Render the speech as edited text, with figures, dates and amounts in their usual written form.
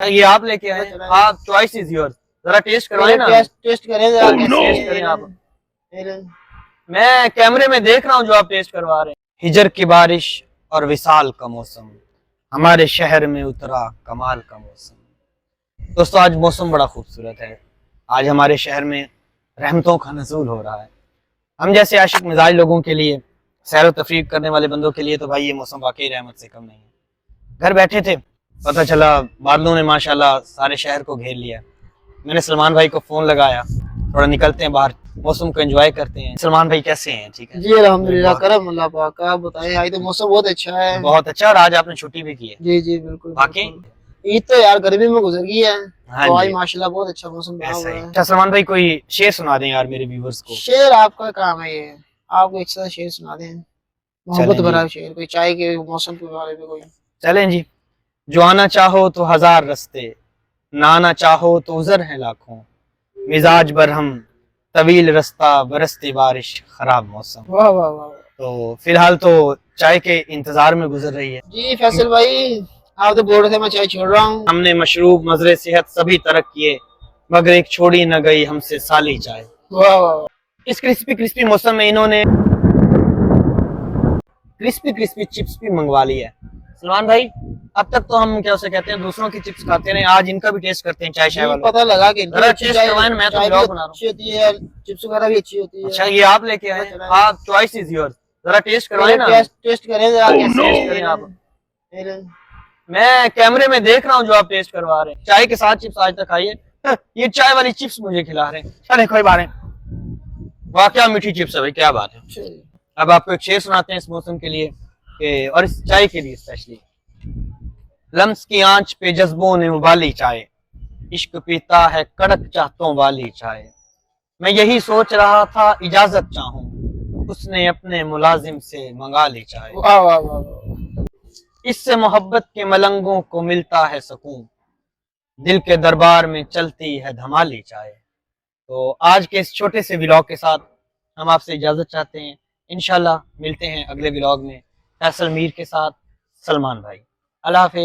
ये आप लेके आए, आप चॉइस इज योर, जरा टेस्ट करवाएं ना। टेस्ट करें जरा, टेस्ट करें आप। मैं कैमरे में देख रहा हूँ जो आप टेस्ट करवा रहे हैं। हिजर की बारिश और विसाल का मौसम, हमारे शहर में उतरा कमाल का मौसम। दोस्तों आज मौसम बड़ा खूबसूरत है। आज हमारे शहर में रहमतों का नज़ूल हो रहा है। हम जैसे आशिक मिजाज लोगों के लिए, सैर व तफरीह करने वाले बंदों के लिए तो भाई ये मौसम वाकई रहमत से कम नहीं है। घर बैठे थे, पता चला बादलों ने माशाल्लाह सारे शहर को घेर लिया। मैंने सलमान भाई को फोन लगाया, थोड़ा निकलते हैं बाहर, मौसम को एंजॉय करते हैं। सलमान भाई कैसे हैं? ठीक है जी अल्हम्दुलिल्लाह, करम अल्लाह पाक का। आप बताएं, आज तो मौसम बहुत अच्छा है। बहुत अच्छा। और आज आपने छुट्टी भी की है? जी जी बिल्कुल। बाकी ईद तो यार गर्मी में गुजर गई है। हाँ तो आज जी, माशाल्लाह बहुत अच्छा मौसम बना हुआ है। अच्छा सलमान भाई कोई शेर सुना दें यार मेरे व्यूवर्स को। शेर आपका काम है ये, आपको एक साथ शेर सुना दें, मोहब्बत भरा शेर, कोई चाय के मौसम के बारे में कोई। चलें जी। जो आना चाहो तो हजार रस्ते, ना आना चाहो तो उजर है लाखों, मिजाज बरहम तवील रास्ता बरसती बारिश खराब मौसम। वाह वाह वाह। तो फिलहाल तो चाय के इंतजार में गुजर रही है। जी फैसल भाई, आप तो बोल रहे थे मैं चाय छोड़ रहा हूँ। हमने मशरूब मजरे सेहत सभी तरक किए, मगर एक छोड़ी न गई हमसे साली चाय। वाह वाह। इस क्रिस्पी क्रिस्पी मौसम में इन्होंने क्रिस्पी क्रिस्पी चिप्स भी मंगवा ली है। सलमान भाई अब तक तो हम क्या उसे कहते हैं दूसरों की चिप्स खाते रहे, आज इनका भी टेस्ट करते हैं चाय शाय वाला। पता लगा कि जरा टेस्ट करवाएं, मैं तो ब्लॉग बना रहा हूं। अच्छी होती है, चिप्स वगैरह भी अच्छी होती है। अच्छा ये आप लेके आए, आप चॉइस इज योर, जरा टेस्ट करवाएं ना। टेस्ट करें जरा, टेस्ट करें आप। मैं कैमरे में देख रहा हूँ जो आप टेस्ट करवा रहे हैं। चाय के साथ चिप्स आज तक खाइए, ये चाय वाली चिप्स मुझे खिला रहे हैं। चले कोई बात नहीं, वाकई मीठी चिप्स है भाई, क्या बात है। अब आपको एक शेर सुनाते हैं इस मौसम के लिए और इस चाय के लिए स्पेशली। लम्स की आंच पे जज्बों ने उबाली चाय, इश्क पीता है कड़क चाहतों वाली चाय। मैं यही सोच रहा था इजाजत चाहूं, उसने अपने मुलाजिम से मंगा ली चाय। वाह वाह वाह। इससे मोहब्बत के मलंगों को मिलता है सुकून, दिल के दरबार में चलती है धमाली चाय। तो आज के इस छोटे से व्लॉग के साथ हम आपसे इजाजत चाहते हैं। इंशाल्लाह मिलते हैं अगले व्लॉग में फैसल मीर के साथ, सलमान भाई। अल्लाह हाफिज।